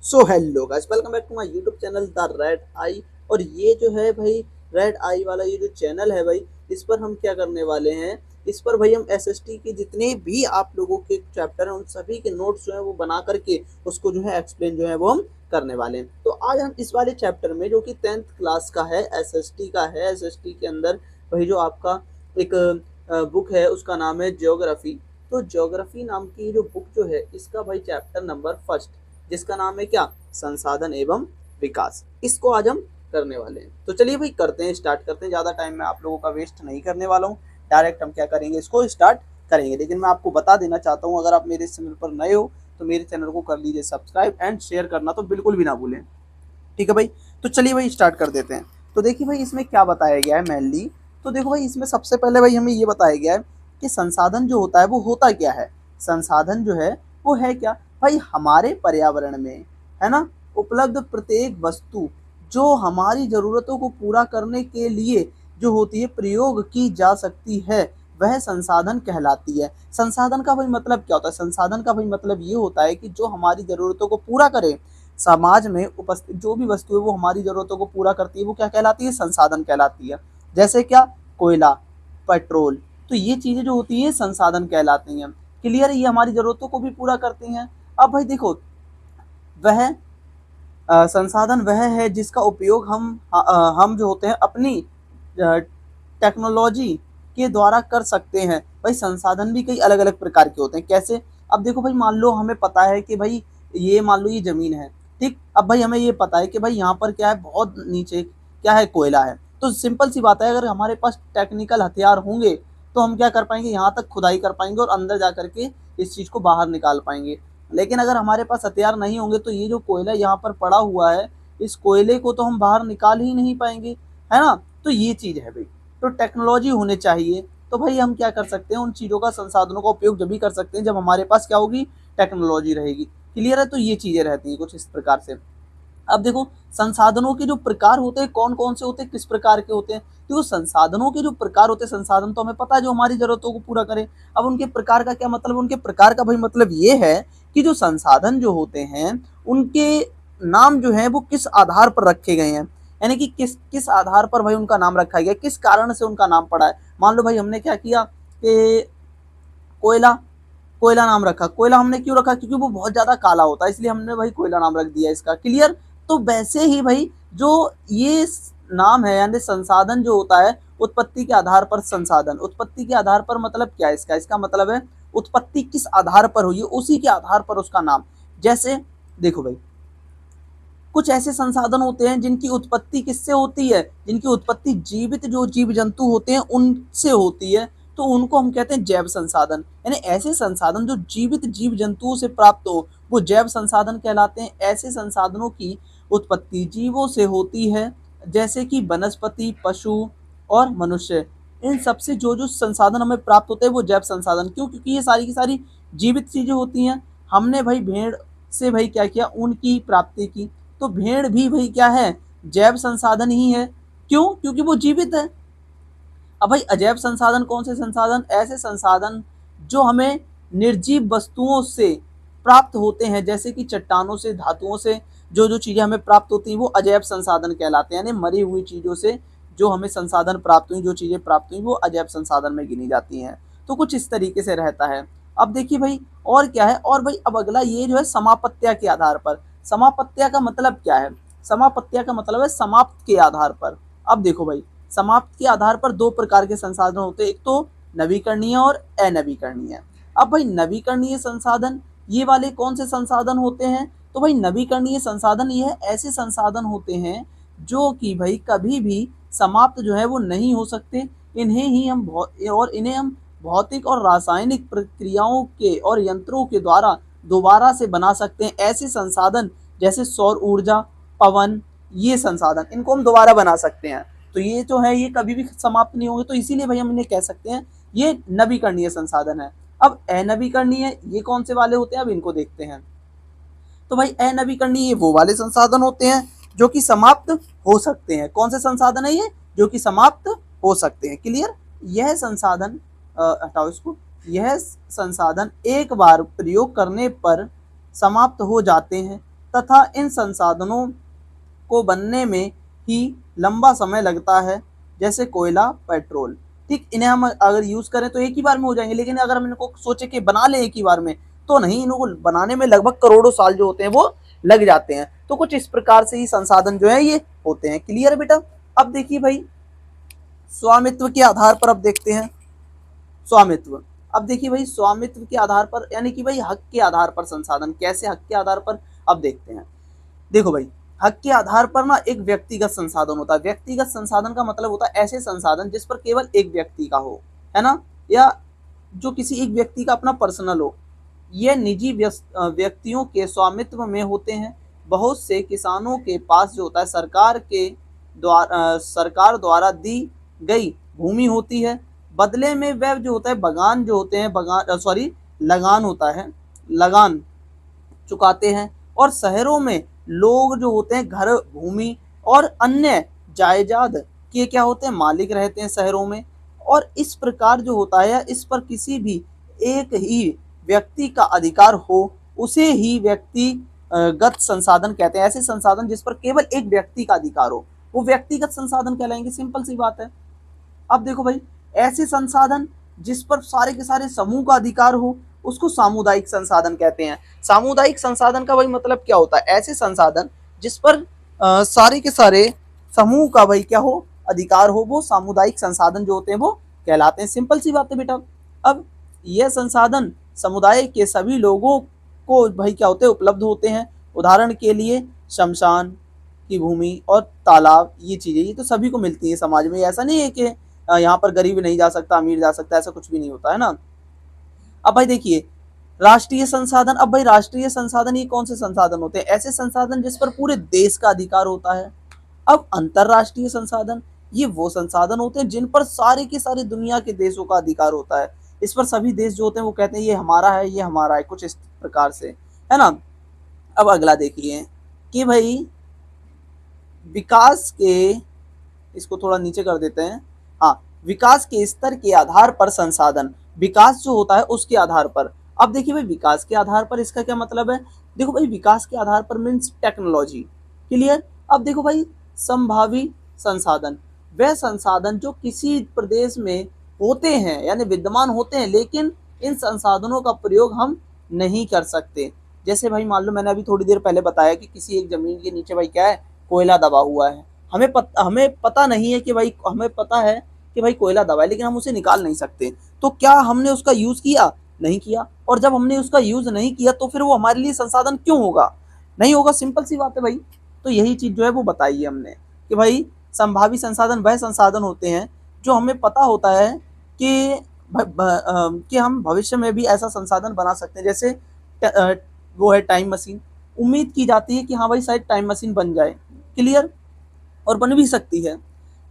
So hello guys, welcome back to my YouTube channel the red eye. और ये जो है भाई रेड आई वाला ये जो चैनल है भाई, इस पर हम क्या करने वाले हैं, इस पर भाई हम एसएसटी के जितने भी आप लोगों के चैप्टर हैं उन सभी के नोट्स जो है वो बना करके उसको जो है एक्सप्लेन जो है वो हम करने वाले हैं। तो आज हम इस वाले चैप्टर में जो कि 10th क्लास का है, एसएसटी का है, एसएसटी के अंदर भाई जो आपका एक बुक है उसका नाम है ज्योग्राफी। तो ज्योग्राफी नाम की जो बुक जो है इसका भाई चैप्टर नंबर फर्स्ट, जिसका नाम है क्या, संसाधन एवं विकास, इसको आज हम करने वाले हैं। तो चलिए भाई करते हैं, स्टार्ट करते हैं। ज़्यादा टाइम मैं आप लोगों का वेस्ट नहीं करने वाला हूँ, डायरेक्ट हम क्या करेंगे, इसको स्टार्ट करेंगे। लेकिन मैं आपको बता देना चाहता हूँ, अगर आप मेरे चैनल पर नए हो तो मेरे चैनल को कर लीजिए सब्सक्राइब एंड शेयर करना तो बिल्कुल भी ना भूलें। ठीक है भाई, तो चलिए भाई स्टार्ट कर देते हैं। तो देखिए भाई इसमें क्या बताया गया है मेनली। तो देखो भाई इसमें सबसे पहले भाई हमें ये बताया गया है कि संसाधन जो होता है वो होता क्या है। संसाधन जो है वो है क्या भाई, हमारे पर्यावरण में है ना उपलब्ध प्रत्येक वस्तु जो हमारी ज़रूरतों को पूरा करने के लिए जो होती है प्रयोग की जा सकती है, वह संसाधन कहलाती है। संसाधन का भाई मतलब क्या होता है, संसाधन का भाई मतलब ये होता है कि जो हमारी ज़रूरतों को पूरा करे, समाज में उपस्थित जो भी वस्तु है वो हमारी ज़रूरतों को पूरा करती है, वो क्या कहलाती है, संसाधन कहलाती है। जैसे क्या, कोयला, पेट्रोल, तो ये चीज़ें जो होती हैं संसाधन कहलाती हैं। क्लियर है, ये हमारी ज़रूरतों को भी पूरा करती हैं। अब भाई देखो, वह संसाधन वह है जिसका उपयोग हम जो होते हैं अपनी टेक्नोलॉजी के द्वारा कर सकते हैं। भाई संसाधन भी कई अलग अलग प्रकार के होते हैं। कैसे, अब देखो भाई मान लो हमें पता है कि भाई ये मान लो ये ज़मीन है, ठीक। अब भाई हमें ये पता है कि भाई यहाँ पर क्या है, बहुत नीचे क्या है, कोयला है। तो सिंपल सी बात है, अगर हमारे पास टेक्निकल हथियार होंगे तो हम क्या कर पाएंगे, यहाँ तक खुदाई कर पाएंगे और अंदर जा करके इस चीज़ को बाहर निकाल पाएंगे। लेकिन अगर हमारे पास हथियार नहीं होंगे तो ये जो कोयला यहाँ पर पड़ा हुआ है, इस कोयले को तो हम बाहर निकाल ही नहीं पाएंगे, है ना। तो ये चीज़ है भाई। तो टेक्नोलॉजी होनी चाहिए, तो भाई हम क्या कर सकते हैं, उन चीज़ों का, संसाधनों का उपयोग जब भी कर सकते हैं जब हमारे पास क्या होगी, टेक्नोलॉजी रहेगी। क्लियर है, तो ये चीज़ें रहती हैं कुछ इस प्रकार से। अब देखो संसाधनों के जो प्रकार होते हैं कौन कौन से होते हैं, किस प्रकार के होते हैं। देखो संसाधनों के जो प्रकार होते हैं, संसाधन तो हमें पता है जो हमारी जरूरतों को पूरा करे। अब उनके प्रकार का क्या मतलब, उनके प्रकार का भाई मतलब ये है कि जो संसाधन जो होते हैं उनके नाम जो है वो किस आधार पर रखे गए हैं, यानी कि किस किस आधार पर भाई उनका नाम रखा गया, किस कारण से उनका नाम पड़ा है। मान लो भाई हमने क्या किया कि कोयला, कोयला नाम रखा। कोयला हमने क्यों रखा, क्योंकि वो बहुत ज़्यादा काला होता है, इसलिए हमने भाई कोयला नाम रख दिया इसका। क्लियर। तो वैसे ही भाई जो ये नाम है, यानी संसाधन जो होता है उत्पत्ति के आधार पर, संसाधन उत्पत्ति के आधार पर मतलब क्या है इसका, इसका मतलब है उत्पत्ति किस आधार पर हुई है उसी के आधार पर उसका नाम। जैसे देखो भाई, कुछ ऐसे संसाधन होते हैं जिनकी उत्पत्ति किससे होती है, जिनकी उत्पत्ति जीवित जो जीव जंतु होते हैं उनसे होती है, तो उनको हम कहते हैं जैव संसाधन। यानी ऐसे संसाधन जो जीवित जीव जंतुओं से प्राप्त हो वो जैव संसाधन कहलाते हैं। ऐसे संसाधनों की उत्पत्ति जीवों से होती है, जैसे कि वनस्पति, पशु और मनुष्य। इन सबसे जो जो संसाधन हमें प्राप्त होते हैं वो जैव संसाधन। क्यों, क्योंकि ये सारी की सारी जीवित चीज़ें होती हैं। हमने भाई भेड़ से भाई क्या किया, ऊन की प्राप्ति की, तो भेड़ भी भाई क्या है, जैव संसाधन ही है। क्यों, क्योंकि वो जीवित है। अब भाई अजैव संसाधन कौन से संसाधन, ऐसे संसाधन जो हमें निर्जीव वस्तुओं से प्राप्त होते हैं, जैसे कि चट्टानों से, धातुओं से जो जो चीज़ें हमें प्राप्त होती हैं वो अजैव संसाधन कहलाते हैं। यानी मरी हुई चीज़ों से जो हमें संसाधन प्राप्त हुई, जो चीज़ें प्राप्त हुई वो अजैव संसाधन में गिनी जाती हैं। तो कुछ इस तरीके से रहता है। अब देखिए भाई और क्या है, और भाई अब अगला ये जो है समापत्तिया के आधार पर। समापत्तिया का मतलब क्या है, समापत्तिया का मतलब है समाप्त के आधार पर। अब देखो भाई समाप्त के आधार पर दो प्रकार के संसाधन होते हैं, एक तो नवीकरणीय और अनवीकरणीय। अब भाई नवीकरणीय संसाधन ये वाले कौन से संसाधन होते हैं, तो भाई नवीकरणीय संसाधन ये ऐसे संसाधन होते हैं जो कि भाई कभी भी समाप्त जो है वो नहीं हो सकते। इन्हें हम भौतिक और रासायनिक प्रक्रियाओं के और यंत्रों के द्वारा दोबारा से बना सकते हैं। ऐसे संसाधन जैसे सौर ऊर्जा, पवन, ये संसाधन इनको हम दोबारा बना सकते हैं। तो ये जो है ये कभी भी समाप्त नहीं होंगे, तो इसीलिए भाई हम इन्हें कह सकते हैं ये नवीकरणीय संसाधन है। अब अनवीकरणीय ये कौन से वाले होते हैं, अब इनको देखते हैं। तो भाई अनवीकरणीय वो वाले संसाधन होते हैं जो कि समाप्त हो सकते हैं। कौन से संसाधन है ये, जो कि समाप्त हो सकते हैं। क्लियर। यह संसाधन हटाओ इसको, यह संसाधन एक बार प्रयोग करने पर समाप्त हो जाते हैं तथा इन संसाधनों को बनने में ही लंबा समय लगता है, जैसे कोयला, पेट्रोल। ठीक, इन्हें हम अगर यूज करें तो एक ही बार में हो जाएंगे, लेकिन अगर हम इनको सोचे कि बना लें एक ही बार में, तो नहीं, इनको बनाने में लगभग करोड़ों साल जो होते हैं वो लग जाते हैं। तो कुछ इस प्रकार से ही संसाधन जो है ये होते हैं। क्लियर है बेटा? अब देखिए भाई, स्वामित्व के आधार पर अब देखते हैं स्वामित्व। अब देखिए भाई, स्वामित्व के आधार पर यानी कि भाई हक के आधार पर संसाधन, कैसे हक के आधार पर, अब देखते हैं। देखो भाई, हक के आधार पर ना एक व्यक्तिगत संसाधन होता है। व्यक्तिगत संसाधन का मतलब होता है ऐसे संसाधन जिस पर केवल एक व्यक्ति का हो, है ना, या जो किसी एक व्यक्ति का अपना पर्सनल हो। ये निजी व्यक्तियों के स्वामित्व में होते हैं। बहुत से किसानों के पास जो होता है सरकार द्वारा दी गई भूमि होती है। बदले में वह जो होता है बगान जो होते हैं, लगान होता है, लगान चुकाते हैं। और शहरों में लोग जो होते हैं घर, भूमि और अन्य जायदाद के क्या होते हैं, मालिक रहते हैं शहरों में। और इस प्रकार जो होता है, इस पर किसी भी एक ही व्यक्ति का अधिकार हो, उसे ही व्यक्तिगत संसाधन कहते हैं। ऐसे संसाधन जिस पर केवल एक व्यक्ति का अधिकार हो, वो व्यक्तिगत संसाधन कहलाएंगे। सिंपल सी बात है। अब देखो भाई, ऐसे संसाधन जिस पर सारे के सारे समूह का अधिकार हो, उसको सामुदायिक संसाधन कहते हैं। सामुदायिक संसाधन का भाई मतलब क्या होता है? ऐसे संसाधन जिस पर सारे के सारे समूह का भाई क्या हो, अधिकार हो, वो सामुदायिक संसाधन जो होते हैं वो कहलाते हैं। सिंपल सी बात है बेटा। अब यह संसाधन समुदाय के सभी लोगों को भाई क्या होते हैं, उपलब्ध होते हैं। उदाहरण के लिए शमशान की भूमि और तालाब, ये चीजें ये तो सभी को मिलती है समाज में। ऐसा नहीं है कि यहाँ पर गरीब नहीं जा सकता, अमीर जा सकता, ऐसा कुछ भी नहीं होता है ना। अब भाई देखिए, राष्ट्रीय संसाधन। अब भाई राष्ट्रीय संसाधन ये कौन से संसाधन होते हैं? ऐसे संसाधन जिस पर पूरे देश का अधिकार होता है। अब अंतरराष्ट्रीय संसाधन, ये वो संसाधन होते हैं जिन पर सारे के सारे दुनिया के देशों का अधिकार होता है। इस पर सभी देश जो होते हैं वो कहते हैं ये हमारा है, ये हमारा है, कुछ इस प्रकार से, है ना। अब अगला देखिए कि भाई विकास के, इसको थोड़ा नीचे कर देते हैं। हाँ, विकास के स्तर के आधार पर संसाधन, विकास जो होता है उसके आधार पर। अब देखिए भाई, विकास के आधार पर इसका क्या मतलब है? देखो भाई, विकास के आधार पर मीन्स टेक्नोलॉजी। क्लियर? अब देखो भाई, संभावी संसाधन, वह संसाधन जो किसी प्रदेश में होते हैं यानी विद्यमान होते हैं, लेकिन इन संसाधनों का प्रयोग हम नहीं कर सकते। जैसे भाई मान लो, मैंने अभी थोड़ी देर पहले बताया कि किसी एक जमीन के नीचे भाई क्या है, कोयला दबा हुआ है। हमें पता नहीं है कि भाई, हमें पता है कि भाई कोयला दबा है, लेकिन हम उसे निकाल नहीं सकते। तो क्या हमने उसका यूज किया? नहीं किया। और जब हमने उसका यूज नहीं किया तो फिर वो हमारे लिए संसाधन क्यों होगा? नहीं होगा। सिंपल सी बात है भाई। तो यही चीज जो है वो बताई है हमने कि भाई संभावी संसाधन वह संसाधन होते हैं जो हमें पता होता है कि कि हम भविष्य में भी ऐसा संसाधन बना सकते हैं। जैसे वो है टाइम मशीन। उम्मीद की जाती है कि हाँ भाई शायद टाइम मशीन बन जाए। क्लियर? और बन भी सकती है।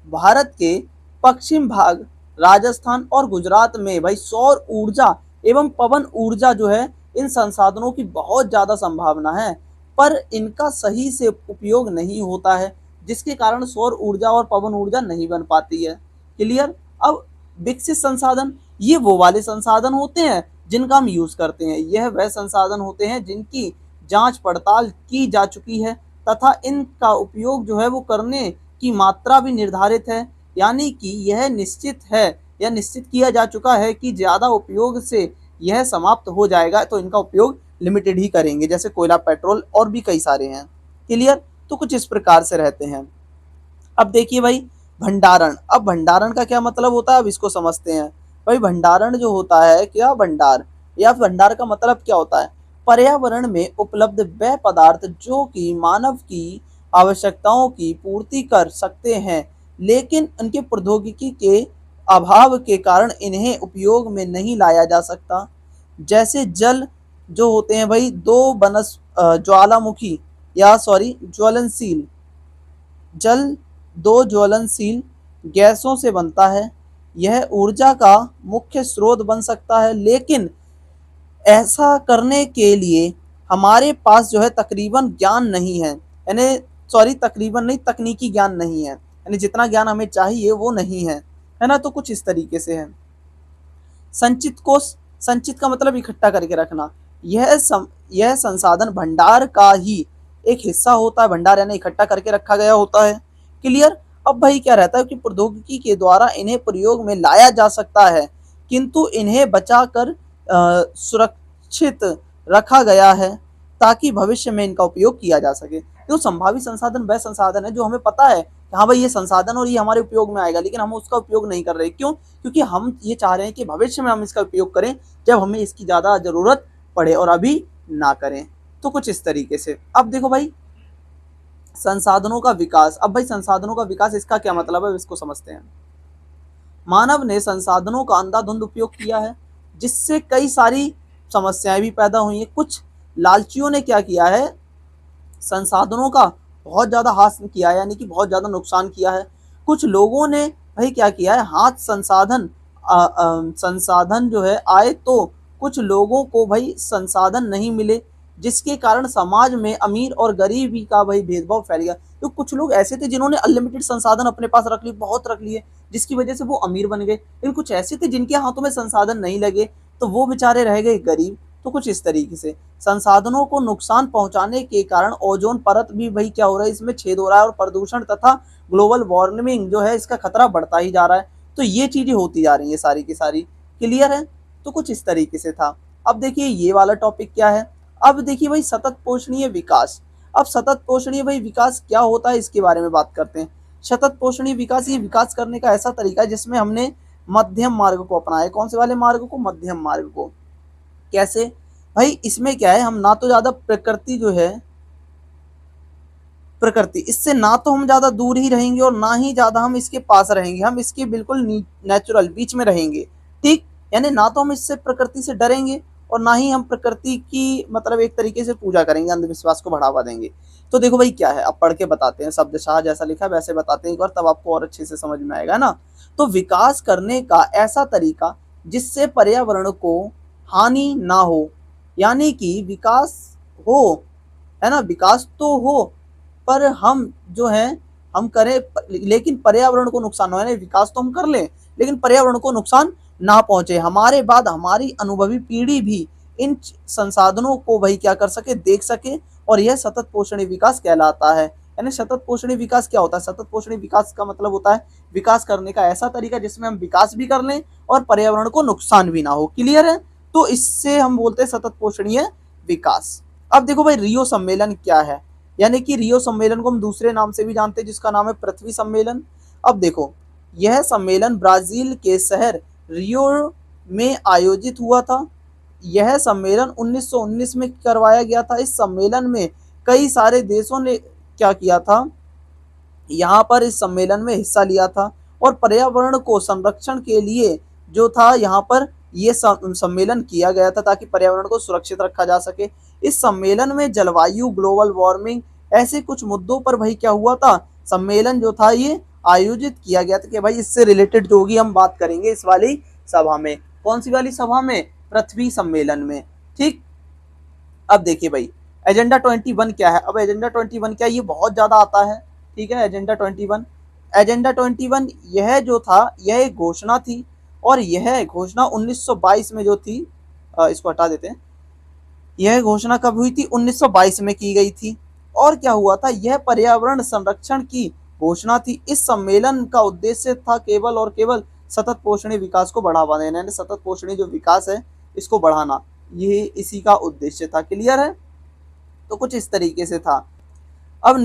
भारत के पश्चिम भाग, राजस्थान और गुजरात में भाई सौर ऊर्जा एवं पवन ऊर्जा जो है, इन संसाधनों की बहुत ज़्यादा संभावना है, पर इनका सही से उपयोग नहीं होता है, जिसके कारण सौर ऊर्जा और पवन ऊर्जा नहीं बन पाती है। क्लियर? अब विकसित संसाधन, ये वो वाले संसाधन होते हैं जिनका हम यूज करते हैं। यह वह संसाधन होते हैं जिनकी जांच पड़ताल की जा चुकी है तथा इनका उपयोग जो है वो करने की मात्रा भी निर्धारित है। यानी कि यह निश्चित है या निश्चित किया जा चुका है कि ज़्यादा उपयोग से यह समाप्त हो जाएगा, तो इनका उपयोग लिमिटेड ही करेंगे। जैसे कोयला, पेट्रोल और भी कई सारे हैं। क्लियर? तो कुछ इस प्रकार से रहते हैं। अब देखिए भाई, भंडारण। अब भंडारण का क्या मतलब होता है, अब इसको समझते हैं। भाई भंडारण जो होता है, क्या भंडार या भंडार का मतलब क्या होता है? पर्यावरण में उपलब्ध वह पदार्थ जो कि मानव की आवश्यकताओं की पूर्ति कर सकते हैं, लेकिन उनके प्रौद्योगिकी के अभाव के कारण इन्हें उपयोग में नहीं लाया जा सकता। जैसे जल जो होते हैं भाई, दो ज्वालामुखी या ज्वलनशील जल दो ज्वलनशील गैसों से बनता है। यह ऊर्जा का मुख्य स्रोत बन सकता है, लेकिन ऐसा करने के लिए हमारे पास जो है तकरीबन ज्ञान नहीं है, यानी तकरीबन नहीं, तकनीकी ज्ञान नहीं है, यानी जितना ज्ञान हमें चाहिए वो नहीं है ना। तो कुछ इस तरीके से है। संचित कोष, संचित का मतलब इकट्ठा करके रखना। यह संसाधन भंडार का ही एक हिस्सा होता है, भंडार यानी इकट्ठा करके रखा गया होता है। क्लियर। अब भाई क्या रहता है कि प्रौद्योगिकी के द्वारा इन्हें प्रयोग में लाया जा सकता है, किंतु इन्हें बचाकर सुरक्षित रखा गया है ताकि भविष्य में इनका उपयोग किया जा सके। तो संभावित संसाधन वह संसाधन है जो हमें पता है कि हाँ भाई ये संसाधन और ये हमारे उपयोग में आएगा, लेकिन हम उसका उपयोग नहीं कर रहे। क्यों? क्योंकि हम ये चाह रहे हैं कि भविष्य में हम इसका उपयोग करें जब हमें इसकी ज़्यादा ज़रूरत पड़े, और अभी ना करें। तो कुछ इस तरीके से। अब देखो भाई संसाधनों का विकास। अब भाई संसाधनों का विकास इसका क्या मतलब है, इसको समझते हैं। मानव ने संसाधनों का अंधाधुंध उपयोग किया है, जिससे कई सारी समस्याएं भी पैदा हुई हैं। कुछ लालचियों ने क्या किया है, संसाधनों का बहुत ज़्यादा हासिल किया है, यानी कि बहुत ज़्यादा नुकसान किया है। कुछ लोगों ने भाई क्या किया है, हाथ संसाधन जो है आए तो कुछ लोगों को भाई संसाधन नहीं मिले, जिसके कारण समाज में अमीर और गरीबी का भाई भेदभाव फैल गया। तो कुछ लोग ऐसे थे जिन्होंने अनलिमिटेड संसाधन अपने पास रख लिए, बहुत रख लिए, जिसकी वजह से वो अमीर बन गए। लेकिन कुछ ऐसे थे जिनके हाथों में संसाधन नहीं लगे, तो वो बेचारे रह गए गरीब। तो कुछ इस तरीके से संसाधनों को नुकसान पहुंचाने के कारण ओजोन परत भी भाई क्या हो रहा है, इसमें छेद हो रहा है, और प्रदूषण तथा ग्लोबल वार्मिंग जो है इसका खतरा बढ़ता ही जा रहा है। तो ये चीजें होती जा रही है सारी की सारी। क्लियर है। तो कुछ इस तरीके से था। अब देखिए ये वाला टॉपिक क्या है। अब देखिए भाई सतत पोषणीय विकास। अब सतत पोषणीय भाई विकास क्या होता है इसके बारे में बात करते हैं। सतत पोषणीय विकास ये विकास करने का ऐसा तरीका है जिसमें हमने मध्यम मार्ग को अपनाया। कौन से वाले मार्ग को? मध्यम मार्ग को। कैसे भाई? इसमें क्या है, हम ना तो ज्यादा प्रकृति जो है, प्रकृति इससे ना तो हम ज्यादा दूर ही रहेंगे और ना ही ज्यादा हम इसके पास रहेंगे, हम इसके बिल्कुल नेचुरल बीच में रहेंगे। ठीक, यानी ना तो हम इससे प्रकृति से डरेंगे और ना ही हम प्रकृति की मतलब एक तरीके से पूजा करेंगे, अंधविश्वास को बढ़ावा देंगे। तो देखो भाई क्या है, अब पढ़ के बताते हैं, शब्दशाह जैसा लिखा है वैसे बताते हैं एक बार, तब आपको और अच्छे से समझ में आएगा ना। तो विकास करने का ऐसा तरीका जिससे पर्यावरण को हानि ना हो, यानी कि विकास हो, है ना, विकास तो हो पर हम जो है हम करें लेकिन पर्यावरण को नुकसान हो, यानी विकास तो हम कर लें लेकिन पर्यावरण को नुकसान ना पहुंचे, हमारे बाद हमारी अनुभवी पीढ़ी भी इन संसाधनों को भाई क्या कर सके, देख सके। और यह सतत पोषणीय विकास कहलाता है। यानी सतत पोषणीय विकास क्या होता है? सतत पोषणीय विकास का मतलब होता है विकास करने का ऐसा तरीका जिसमें हम विकास भी कर लें और पर्यावरण को नुकसान भी ना हो। क्लियर है। तो इससे हम बोलते हैं सतत पोषणीय विकास। अब देखो भाई रियो सम्मेलन क्या है, यानी कि रियो सम्मेलन को हम दूसरे नाम से भी जानते हैं जिसका नाम है पृथ्वी सम्मेलन। अब देखो यह सम्मेलन ब्राजील के शहर रियो में आयोजित हुआ था। यह सम्मेलन 1919 में करवाया गया था। इस सम्मेलन में कई सारे देशों ने क्या किया था, यहाँ पर इस सम्मेलन में हिस्सा लिया था और पर्यावरण को संरक्षण के लिए जो था यहाँ पर ये सम्मेलन किया गया था ताकि पर्यावरण को सुरक्षित रखा जा सके। इस सम्मेलन में जलवायु, ग्लोबल वार्मिंग ऐसे कुछ मुद्दों पर भाई क्या हुआ था, सम्मेलन जो था ये आयोजित किया गया था कि भाई इससे रिलेटेड जो होगी हम बात करेंगे इस वाली सभा में। कौन सी वाली सभा में? पृथ्वी सम्मेलन में। ठीक। अब देखिए भाई एजेंडा 21 क्या है। अब एजेंडा 21 क्या है, ये बहुत ज्यादा आता है। ठीक है, एजेंडा 21, एजेंडा 21 यह जो था यह एक घोषणा थी और यह घोषणा 1922 में जो थी, इसको हटा देते हैं, यह घोषणा कब हुई थी? 1922 में की गई थी। और क्या हुआ था, यह पर्यावरण संरक्षण की घोषणा थी। इस सम्मेलन का उद्देश्य था केवल और केवल सतत पोषणीय विकास को बढ़ावा देना, यानी सतत पोषणीय जो विकास है इसको बढ़ाना, ये इसी का उद्देश्य था। क्लियर है। तो कुछ इस तरीके से था। अब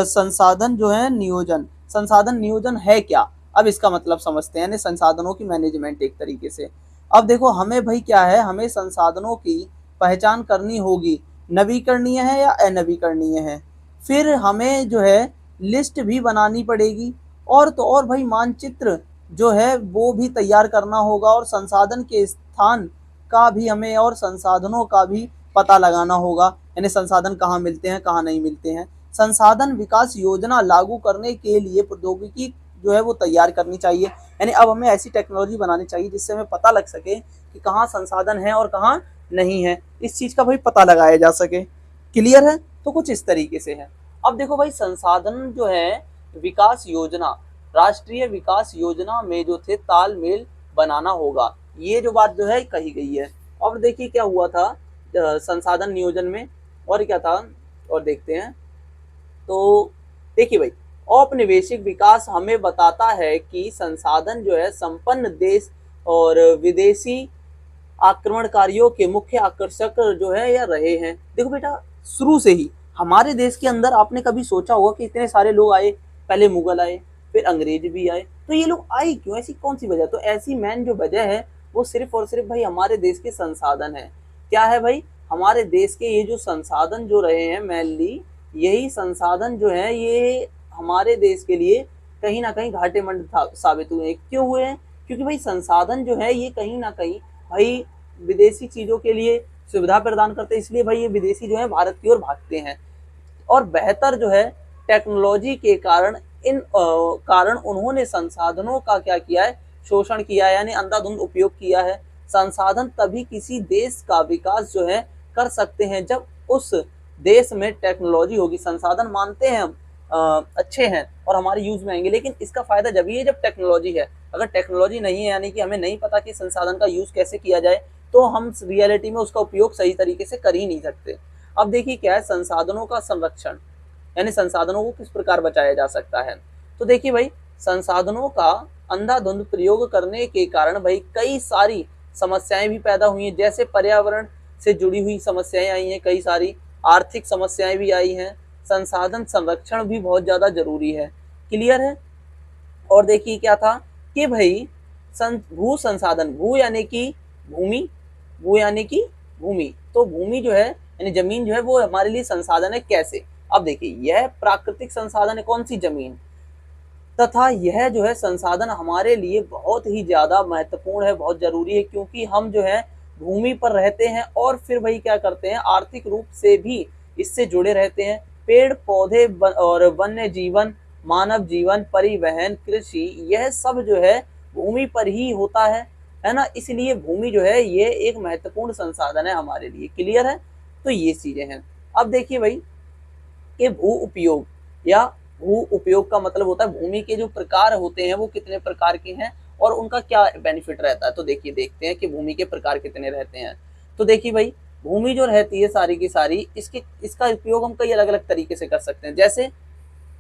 संसाधन जो है नियोजन, संसाधन नियोजन है क्या, अब इसका मतलब समझते हैं, यानी संसाधनों की मैनेजमेंट एक तरीके से। अब देखो हमें भाई क्या है, हमें संसाधनों की पहचान करनी होगी, नवीकरणीय है या अनवीकरणीय है। फिर हमें जो है लिस्ट भी बनानी पड़ेगी और तो और भाई मानचित्र जो है वो भी तैयार करना होगा और संसाधन के स्थान का भी हमें और संसाधनों का भी पता लगाना होगा, यानी संसाधन कहाँ मिलते हैं कहाँ नहीं मिलते हैं। संसाधन विकास योजना लागू करने के लिए प्रौद्योगिकी जो है वो तैयार करनी चाहिए, यानी अब हमें ऐसी टेक्नोलॉजी बनानी चाहिए जिससे हमें पता लग सके कि कहाँ संसाधन है और कहाँ नहीं है, इस चीज का भाई पता लगाया जा सके। क्लियर है। तो कुछ इस तरीके से है। अब देखो भाई संसाधन जो है विकास योजना, राष्ट्रीय विकास योजना में जो थे तालमेल बनाना होगा, ये जो बात जो है कही गई है। अब देखिए क्या हुआ था संसाधन नियोजन में, और क्या था, और देखते हैं। तो देखिए भाई, औपनिवेशिक विकास हमें बताता है कि संसाधन जो है संपन्न देश और विदेशी आक्रमणकारियों के मुख्य आकर्षक जो है या रहे हैं। देखो बेटा, शुरू से ही हमारे देश के अंदर आपने कभी सोचा होगा कि इतने सारे लोग आए, पहले मुगल आए, फिर अंग्रेज भी आए, तो ये लोग आए क्यों, ऐसी कौन सी वजह? तो ऐसी मेन जो वजह है वो सिर्फ और सिर्फ भाई हमारे देश के संसाधन है। क्या है भाई? हमारे देश के ये जो संसाधन जो रहे हैं मेनली, यही संसाधन जो है ये हमारे देश के लिए कहीं ना कहीं घाटेमंद साबित हुए हैं। क्यों हुए हैं? क्योंकि भाई संसाधन जो है ये कहीं ना कहीं भाई विदेशी चीजों के लिए सुविधा प्रदान करते हैं, इसलिए भाई ये विदेशी जो है भारत की ओर भागते हैं। और बेहतर जो है टेक्नोलॉजी के कारण इन कारण उन्होंने संसाधनों का क्या किया है? शोषण किया है, यानी अंधाधुंध उपयोग किया है। संसाधन तभी किसी देश का विकास जो है कर सकते हैं जब उस देश में टेक्नोलॉजी होगी। संसाधन मानते हैं हम अच्छे हैं और हमारे यूज में आएंगे, लेकिन इसका फायदा जब ये जब टेक्नोलॉजी है। अगर टेक्नोलॉजी नहीं है, यानी कि हमें नहीं पता कि संसाधन का यूज कैसे किया जाए, तो हम रियलिटी में उसका उपयोग सही तरीके से कर ही नहीं सकते। अब देखिए क्या है, संसाधनों का संरक्षण, यानी संसाधनों को किस प्रकार बचाया जा सकता है। तो देखिए भाई, संसाधनों का अंधाधुंध प्रयोग करने के कारण भाई कई सारी समस्याएं भी पैदा हुई हैं, जैसे पर्यावरण से जुड़ी हुई समस्याएं आई हैं, कई सारी आर्थिक समस्याएं भी आई हैं। संसाधन संरक्षण भी बहुत ज्यादा जरूरी है। क्लियर है? और देखिए क्या था कि भाई भू संसाधन, भू यानी कि भूमि, भू यानी कि भूमि, तो भूमि जो है यानी जमीन जो है वो हमारे लिए संसाधन है। कैसे? अब देखिए, यह प्राकृतिक संसाधन है, कौन सी? जमीन, तथा यह जो है संसाधन हमारे लिए बहुत ही ज्यादा महत्वपूर्ण है, बहुत जरूरी है, क्योंकि हम जो है भूमि पर रहते हैं और फिर वही क्या करते हैं, आर्थिक रूप से भी इससे जुड़े रहते हैं। पेड़ पौधे और वन्य जीवन, मानव जीवन, परिवहन, कृषि, यह सब जो है भूमि पर ही होता है ना। इसलिए भूमि जो है ये एक महत्वपूर्ण संसाधन है हमारे लिए। क्लियर है? तो ये चीजें हैं। अब देखिए भाई कि भू उपयोग, या भू उपयोग का मतलब होता है भूमि के जो प्रकार होते हैं वो कितने प्रकार के हैं और उनका क्या बेनिफिट रहता है। तो देखिए, देखते हैं कि भूमि के प्रकार कितने रहते हैं। तो देखिए भाई, भूमि जो रहती है सारी की सारी, इसका उपयोग हम कई अलग अलग तरीके से कर सकते हैं। जैसे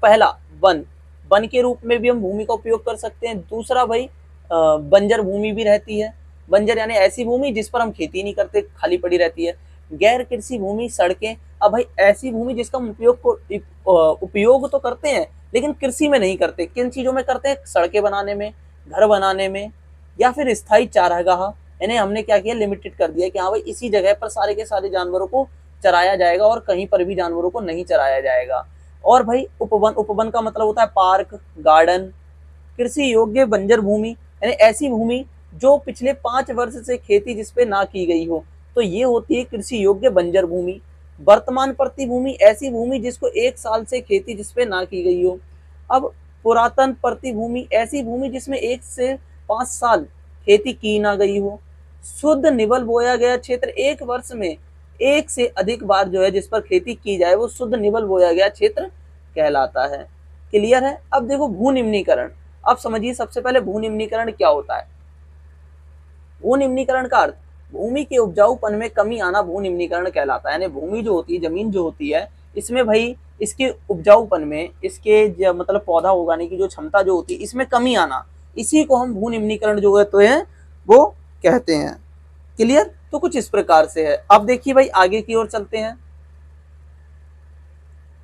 पहला, वन, वन के रूप में भी हम भूमि का उपयोग कर सकते हैं। दूसरा भाई, बंजर भूमि भी रहती है। बंजर यानी ऐसी भूमि जिस पर हम खेती नहीं करते, खाली पड़ी रहती है। गैर कृषि भूमि, सड़कें। अब भाई ऐसी भूमि जिसका हम उपयोग तो करते हैं लेकिन कृषि में नहीं करते। किन चीजों में करते हैं? सड़कें बनाने में, घर बनाने में, या फिर स्थायी चारागाह। इन्हें हमने क्या किया, लिमिटेड कर दिया कि हाँ भाई इसी जगह पर सारे के सारे जानवरों को चराया जाएगा और कहीं पर भी जानवरों को नहीं चराया जाएगा। और भाई उपवन, उपवन का मतलब होता है पार्क, गार्डन। कृषि योग्य बंजर भूमि, यानी ऐसी भूमि जो पिछले 5 वर्ष से खेती जिसपे ना की गई हो, तो ये होती है कृषि योग्य बंजर भूमि। वर्तमान प्रतिभूमि, ऐसी भूमि जिसको 1 साल से खेती जिसपे ना की गई हो। अब पुरातन प्रतिभूमि, ऐसी भूमि जिसमें 1 से 5 साल खेती की ना गई हो। शुद्ध निवल बोया गया क्षेत्र, 1 वर्ष में 1 से अधिक बार जो है जिस पर खेती की जाए वो शुद्ध निवल बोया गया क्षेत्र कहलाता है। क्लियर है? अब देखो भू निम्नीकरण। अब समझिए सबसे पहले भू निम्नीकरण क्या होता है। भू निम्नीकरण का अर्थ, भूमि के उपजाऊपन में कमी आना भू निम्नीकरण कहलाता है। यानी भूमि जो होती है, जमीन जो होती है, इसमें भाई इसके उपजाऊपन में, इसके मतलब पौधा उगाने की जो क्षमता जो होती है, इसमें कमी आना, इसी को हम भू निम्नीकरण जो होते हैं वो कहते हैं। क्लियर? तो कुछ इस प्रकार से है। अब देखिए भाई आगे की ओर चलते हैं।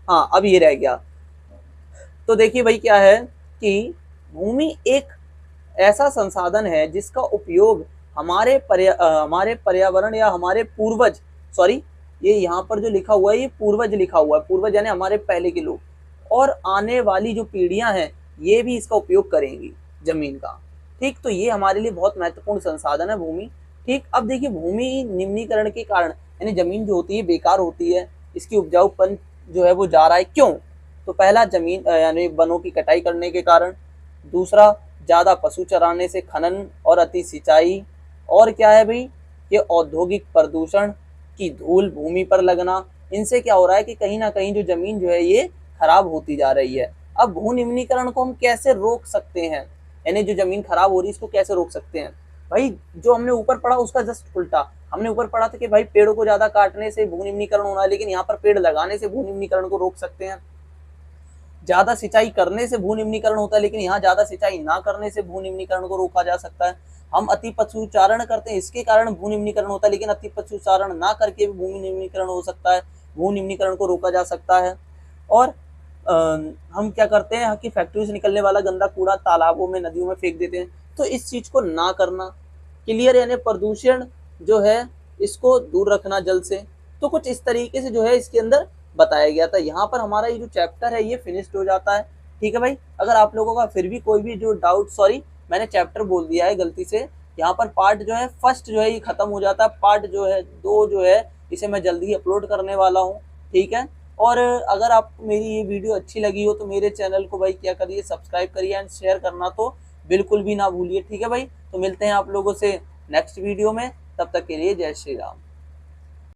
हाँ, अब ये रह गया। तो देखिए भाई क्या है कि भूमि एक ऐसा संसाधन है जिसका उपयोग हमारे पर्यावरण या हमारे पूर्वज, सॉरी ये यहाँ पर जो लिखा हुआ है ये पूर्वज लिखा हुआ है, पूर्वज यानी हमारे पहले के लोग, और आने वाली जो पीढ़ियां हैं ये भी इसका उपयोग करेंगी जमीन का। ठीक, तो ये हमारे लिए बहुत महत्वपूर्ण संसाधन है भूमि। ठीक, अब देखिए भूमि निम्नीकरण के कारण यानी जमीन जो होती है बेकार होती है, इसकी उपजाऊपन जो है वो जा रहा है। क्यों? तो पहला, जमीन यानी वनों की कटाई करने के कारण। दूसरा, ज्यादा पशु चराने से, खनन और अति सिंचाई। और क्या है भाई, ये औद्योगिक प्रदूषण की धूल भूमि पर लगना। इनसे क्या हो रहा है कि कहीं ना कहीं जो जमीन जो है ये खराब होती जा रही है। अब भू निम्नीकरण को हम कैसे रोक सकते हैं, यानी जो जमीन खराब हो रही है इसको कैसे रोक सकते हैं? भाई जो हमने ऊपर पढ़ा उसका जस्ट उल्टा, हमने ऊपर पढ़ा था कि भाई पेड़ों को ज्यादा काटने से भू निम्नीकरण होना है, लेकिन यहाँ पर पेड़ लगाने से भू निम्नीकरण को रोक सकते हैं। ज्यादा सिंचाई करने से भू निम्नीकरण होता है, लेकिन यहाँ ज्यादा सिंचाई ना करने से भू निम्नीकरण को रोका जा सकता है। हम अति पशुचारण करते हैं, इसके कारण भू निम्नीकरण होता है, लेकिन अति पशुचारण ना करके भी भूमि निम्नीकरण हो सकता है, भू निम्नीकरण को रोका जा सकता है। और हम क्या करते हैं कि फैक्ट्री से निकलने वाला गंदा कूड़ा तालाबों में, नदियों में फेंक देते हैं, तो इस चीज को ना करना, क्लियर, यानी प्रदूषण जो है इसको दूर रखना जल से। तो कुछ इस तरीके से जो है इसके अंदर बताया गया था। यहाँ पर हमारा ये जो चैप्टर है ये फिनिश्ड हो जाता है। ठीक है भाई, अगर आप लोगों का फिर भी कोई भी जो डाउट, सॉरी मैंने चैप्टर बोल दिया है गलती से, यहाँ पर पार्ट जो है फर्स्ट जो है ये खत्म हो जाता है, पार्ट जो है 2 जो है इसे मैं जल्दी ही अपलोड करने वाला हूँ। ठीक है, और अगर आपको मेरी ये वीडियो अच्छी लगी हो तो मेरे चैनल को भाई क्या करिए, सब्सक्राइब करिए एंड शेयर करना तो बिल्कुल भी ना भूलिए। ठीक है भाई, तो मिलते हैं आप लोगों से नेक्स्ट वीडियो में, तब तक के लिए जय श्री राम।